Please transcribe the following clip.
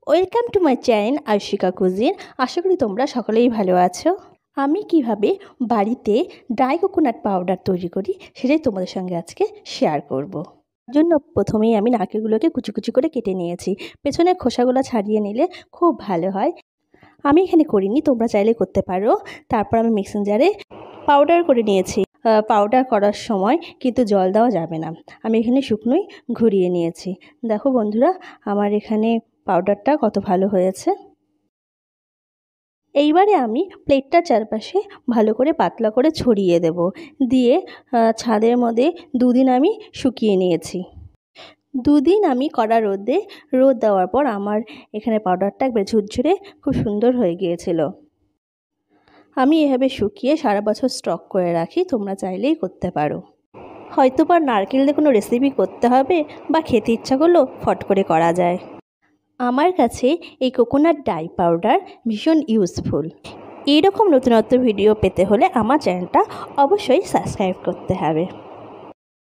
Welcome to my channel Ayushika cuisine. আশা করি তোমরা সকলেই ভালো আছো। আমি কিভাবে বাড়িতে ড্রাই কোকোনাট পাউডার তৈরি করি সেটাই তোমাদের সঙ্গে আজকে শেয়ার করব। তার জন্য প্রথমেই আমি নারকেলগুলোকে কুচি কুচি করে কেটে নিয়েছি। পেছনের খোসাগুলো ছাড়িয়ে নিলে খুব ভালো হয়। আমি এখানে করিনি, তোমরা চাইলে করতে পারো। তারপর আমি মিক্সিং জারে পাউডার করে নিয়েছি। পাউডার করার সময় কিন্তু জল দেওয়া যাবে না। আমি এখানে শুকনোই ঘুরিয়ে নিয়েছি। দেখো বন্ধুরা, আমার এখানে পাউডারটা কত ভালো হয়েছে। এইবারে আমি প্লেটটার চারপাশে ভালো করে পাতলা করে ছড়িয়ে দেব। দিয়ে ছাদের মধ্যে দুদিন আমি শুকিয়ে নিয়েছি। দুদিন আমি কড়া রোদ দেওয়ার পর আমার এখানে পাউডারটা একবার ঝুরঝুরে খুব সুন্দর হয়ে গিয়েছিল। আমি এভাবে শুকিয়ে সারা বছর স্টক করে রাখি, তোমরা চাইলেই করতে পারো। হয়তো বা নারকেল দিয়ে কোনো রেসিপি করতে হবে বা খেতে ইচ্ছা করলো ফট করে করা যায়। আমার কাছে এই কোকোনাট ডাই পাউডার ভীষণ ইউজফুল। এইরকম নতুনত্ব ভিডিও পেতে হলে আমার চ্যানেলটা অবশ্যই সাবস্ক্রাইব করতে হবে।